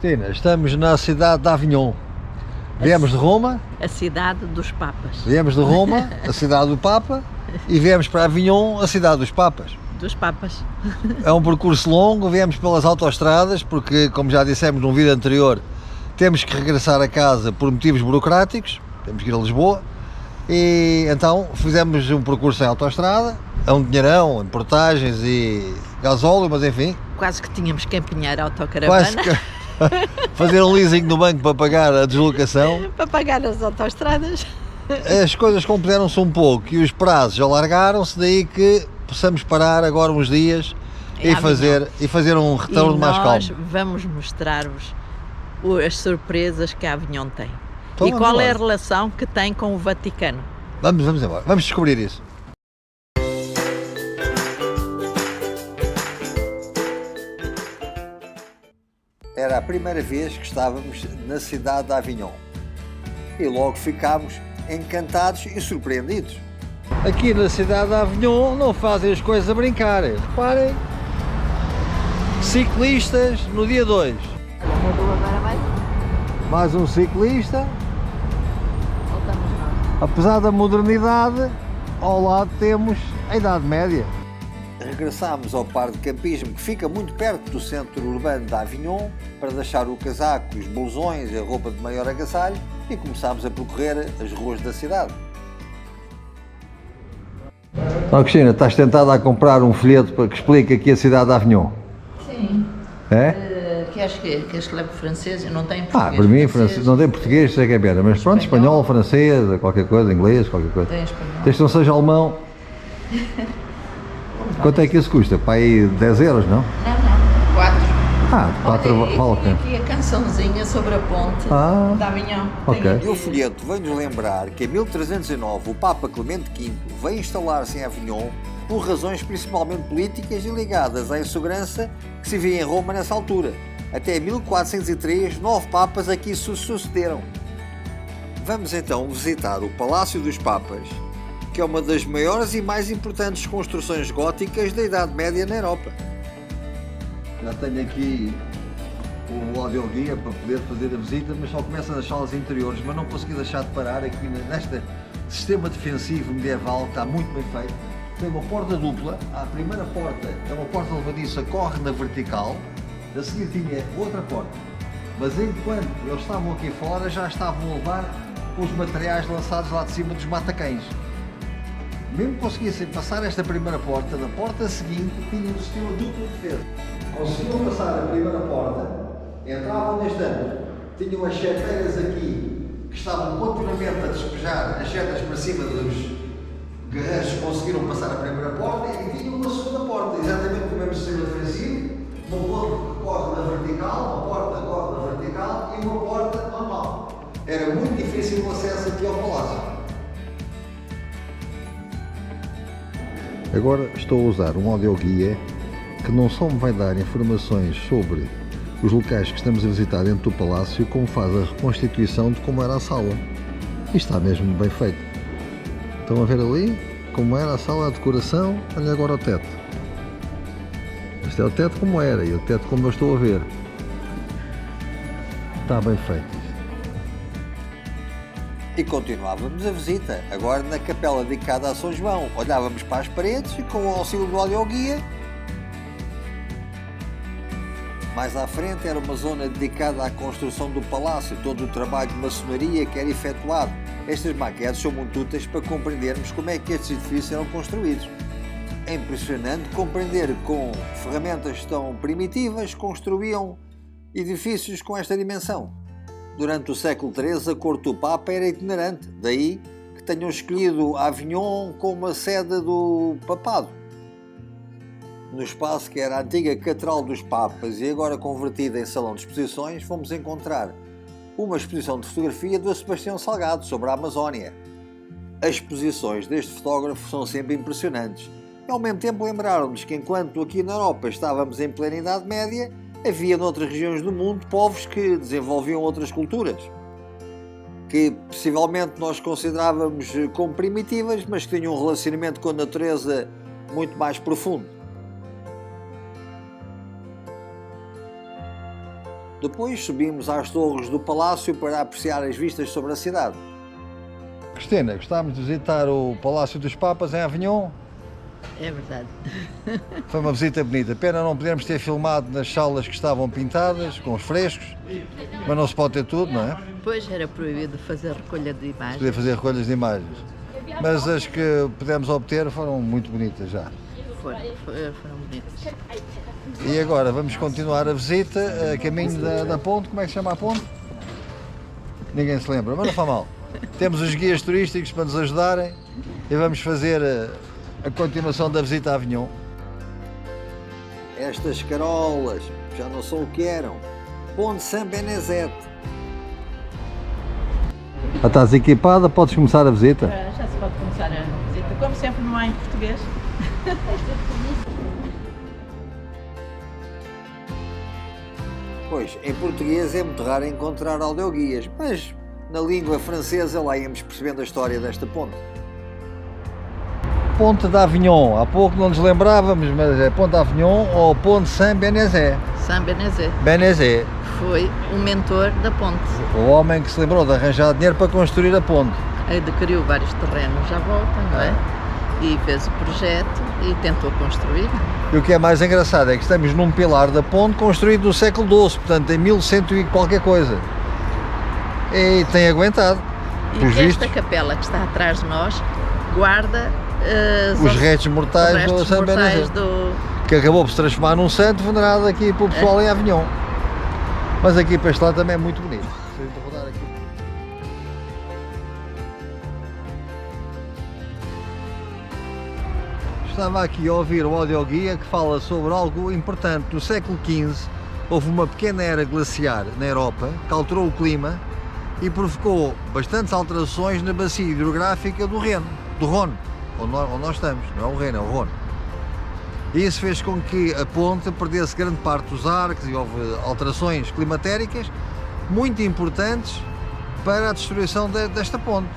Cristina, estamos na cidade de Avignon. Viemos de Roma. A cidade dos Papas. Viemos de Roma, a cidade do Papa, e viemos para Avignon, a cidade dos Papas. Dos Papas. É um percurso longo, viemos pelas autoestradas, porque, como já dissemos num vídeo anterior, temos que regressar a casa por motivos burocráticos, temos que ir a Lisboa, e então fizemos um percurso em autoestrada, é um dinheirão, em portagens e gasóleo, mas enfim. Quase que tínhamos que empenhar a autocaravana. Quase que fazer um leasing no banco para pagar a deslocação. Para pagar as autoestradas. As coisas compuseram-se um pouco e os prazos alargaram-se, daí que possamos parar agora uns dias e fazer um retorno mais calmo. Nós vamos mostrar-vos as surpresas que a Avignon tem. Então, e qual é a relação que tem com o Vaticano. Vamos embora, vamos descobrir isso. Era a primeira vez que estávamos na cidade de Avignon e logo ficámos encantados e surpreendidos. Aqui na cidade de Avignon não fazem as coisas a brincar. Reparem, ciclistas no dia 2. Mais um ciclista. Voltamos nós. Apesar da modernidade, ao lado temos a Idade Média. Regressámos ao parque de campismo, que fica muito perto do centro urbano de Avignon, para deixar o casaco, os blusões e a roupa de maior agasalho, e começámos a percorrer as ruas da cidade. Então, Cristina, estás tentada a comprar um folheto que explique aqui a cidade de Avignon? Sim. É? Queres que leve francês? Eu não tenho português. Para mim, francês, não tem português, sei que é pena, mas pronto, espanhol, francês, qualquer coisa, inglês, qualquer coisa. Tem espanhol. Desde que não seja alemão. Quanto é que isso custa? Para aí 10 euros, não? Não, 4. 4 Balcãs. Aqui a cançãozinha sobre a ponte da Avignon. Ok. E o folheto vem-nos lembrar que em 1309 o Papa Clemente V veio instalar-se em Avignon por razões principalmente políticas e ligadas à insegurança que se via em Roma nessa altura. Até 1403, 9 papas aqui se sucederam. Vamos então visitar o Palácio dos Papas, que é uma das maiores e mais importantes construções góticas da Idade Média na Europa. Já tenho aqui o audioguia para poder fazer a visita, mas só começa nas salas interiores, mas não consegui deixar de parar aqui neste sistema defensivo medieval, que está muito bem feito. Tem uma porta dupla, a primeira porta é uma porta levadiça, corre na vertical, a seguir tinha outra porta, mas enquanto eles estavam aqui fora já estavam a levar os materiais lançados lá de cima dos matacães. Mesmo que conseguissem passar esta primeira porta, da porta seguinte tinham um sistema duplo de defesa. Conseguiam passar a primeira porta, entravam neste ângulo, tinham as cheteiras aqui, que estavam continuamente a despejar as setas para cima dos guerreiros que conseguiram passar a primeira porta, e tinham uma segunda porta, exatamente com o mesmo sistema defensivo, uma porta que corre na vertical, uma porta que corre na vertical e uma porta normal. Era muito difícil o acesso aqui ao palácio. Agora estou a usar um audioguia que não só me vai dar informações sobre os locais que estamos a visitar dentro do palácio, como faz a reconstituição de como era a sala. E está mesmo bem feito. Estão a ver ali como era a sala, a decoração? Olha agora o teto. Este é o teto como era e o teto como eu estou a ver. Está bem feito. E continuávamos a visita, agora na capela dedicada a São João. Olhávamos para as paredes e, com o auxílio do audioguia, mais à frente era uma zona dedicada à construção do palácio, todo o trabalho de maçonaria que era efetuado. Estas maquetes são muito úteis para compreendermos como é que estes edifícios eram construídos. É impressionante compreender que, com ferramentas tão primitivas, construíam edifícios com esta dimensão. Durante o século XIII, a corte do Papa era itinerante, daí que tenham escolhido Avignon como a sede do papado. No espaço que era a antiga Catedral dos Papas e agora convertida em salão de exposições, fomos encontrar uma exposição de fotografia do Sebastião Salgado sobre a Amazónia. As exposições deste fotógrafo são sempre impressionantes e, ao mesmo tempo, lembraram-nos que, enquanto aqui na Europa estávamos em plena Idade Média, havia noutras regiões do mundo povos que desenvolviam outras culturas, que possivelmente nós considerávamos como primitivas, mas que tinham um relacionamento com a natureza muito mais profundo. Depois subimos às torres do palácio para apreciar as vistas sobre a cidade. Cristina, gostámos de visitar o Palácio dos Papas em Avignon. É verdade. Foi uma visita bonita. Pena não podermos ter filmado nas salas que estavam pintadas, com os frescos, mas não se pode ter tudo, não é? Pois era proibido fazer recolha de imagens. Poder fazer recolhas de imagens. Mas as que pudemos obter foram muito bonitas já. Foram bonitas. E agora vamos continuar a visita a caminho da ponte. Como é que se chama a ponte? Ninguém se lembra, mas não faz mal. Temos os guias turísticos para nos ajudarem e vamos fazer a continuação da visita a Avignon. Estas carolas já não são o que eram. Ponte Saint-Benezet. Já estás equipada, podes começar a visita. Já se pode começar a visita. Como sempre, não há em português. Pois, em português é muito raro encontrar audioguias, mas na língua francesa lá íamos percebendo a história desta ponte. Ponte d'Avignon, há pouco não nos lembrávamos, mas é Ponte d'Avignon ou Ponte Saint-Benezet. Saint-Benezet Benezet, foi o mentor da ponte. o homem que se lembrou de arranjar dinheiro para construir a ponte. Adquiriu vários terrenos à volta, não é? E fez o projeto e tentou construir. E o que é mais engraçado é que estamos num pilar da ponte construído no século XII, portanto em 1100 e qualquer coisa. E tem aguentado. E Pelos que vistos, esta capela que está atrás de nós guarda os restos mortais do Saint Benezet, que acabou por se transformar num santo venerado aqui pelo pessoal em Avignon. Mas aqui para este lado também é muito bonito. Se a gente rodar aqui. Estava aqui a ouvir o audioguia que fala sobre algo importante. No século XV houve uma pequena era glaciar na Europa que alterou o clima e provocou bastantes alterações na bacia hidrográfica do Rhône, onde nós estamos, não é o Reno, é o Rhône. E isso fez com que a ponte perdesse grande parte dos arcos e houve alterações climatéricas muito importantes para a destruição desta ponte.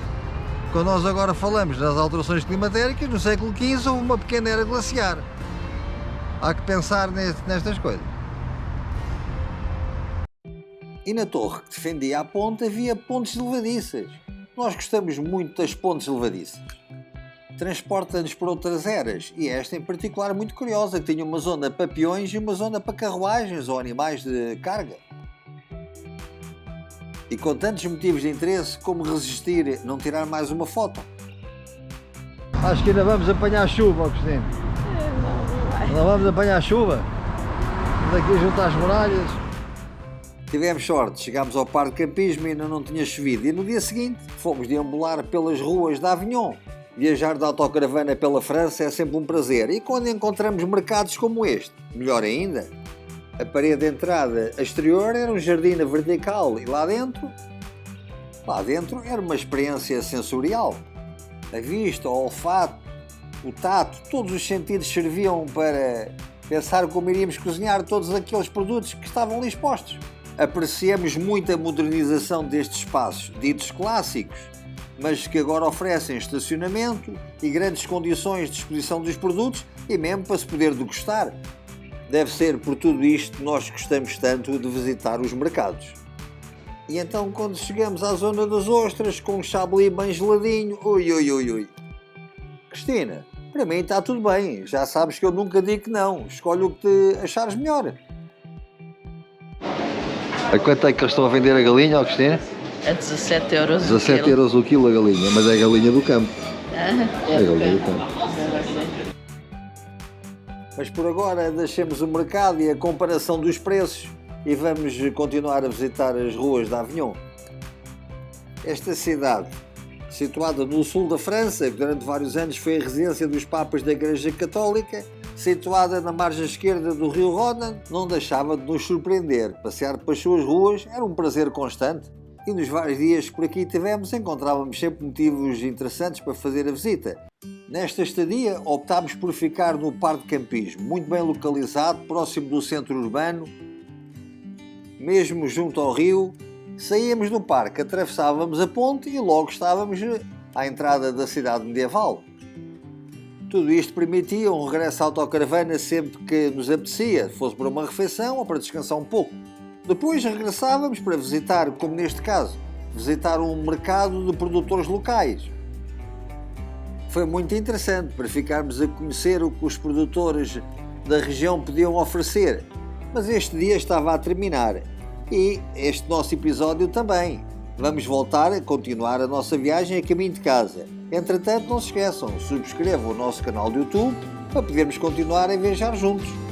Quando nós agora falamos das alterações climatéricas, no século XV houve uma pequena era glaciar. Há que pensar nestas coisas. E na torre que defendia a ponte havia pontes levadiças. Nós gostamos muito das pontes levadiças. Transporta-nos por outras eras, e esta em particular muito curiosa, que tinha uma zona para peões e uma zona para carruagens ou animais de carga. E com tantos motivos de interesse, como resistir não tirar mais uma foto? Acho que ainda vamos apanhar chuva, Agostinho. Não vamos apanhar chuva? Vamos aqui junto às muralhas. Tivemos sorte, chegámos ao parque de campismo e ainda não tinha chovido, e no dia seguinte fomos deambular pelas ruas de Avignon. Viajar de autocaravana pela França é sempre um prazer, e quando encontramos mercados como este, melhor ainda. A parede de entrada exterior era um jardim vertical e lá dentro era uma experiência sensorial. A vista, o olfato, o tato, todos os sentidos serviam para pensar como iríamos cozinhar todos aqueles produtos que estavam ali expostos. Apreciamos muito a modernização destes espaços, ditos clássicos, mas que agora oferecem estacionamento e grandes condições de exposição dos produtos e mesmo para se poder degustar. Deve ser por tudo isto que nós gostamos tanto de visitar os mercados. E então quando chegamos à zona das ostras, com um chablis bem geladinho, ui. Cristina, para mim está tudo bem, já sabes que eu nunca digo que não, escolhe o que te achares melhor. A quanto é que eles estão a vender a galinha, Cristina? A 17 euros 17 euros o quilo a galinha, mas é a galinha do campo. É a galinha do campo. Mas por agora deixemos o mercado e a comparação dos preços e vamos continuar a visitar as ruas de Avignon. Esta cidade, situada no sul da França, que durante vários anos foi a residência dos papas da Igreja Católica, situada na margem esquerda do rio Rhône, não deixava de nos surpreender. Passear pelas suas ruas era um prazer constante. E nos vários dias que por aqui tivemos, encontrávamos sempre motivos interessantes para fazer a visita. Nesta estadia, optámos por ficar no Parque de Campismo, muito bem localizado, próximo do centro urbano, mesmo junto ao rio. Saíamos do parque, atravessávamos a ponte e logo estávamos à entrada da cidade medieval. Tudo isto permitia um regresso à autocaravana sempre que nos apetecia, fosse para uma refeição ou para descansar um pouco. Depois regressávamos para visitar, como neste caso, visitar um mercado de produtores locais. Foi muito interessante para ficarmos a conhecer o que os produtores da região podiam oferecer. Mas este dia estava a terminar e este nosso episódio também. Vamos voltar a continuar a nossa viagem a caminho de casa. Entretanto, não se esqueçam, subscrevam o nosso canal do YouTube para podermos continuar a viajar juntos.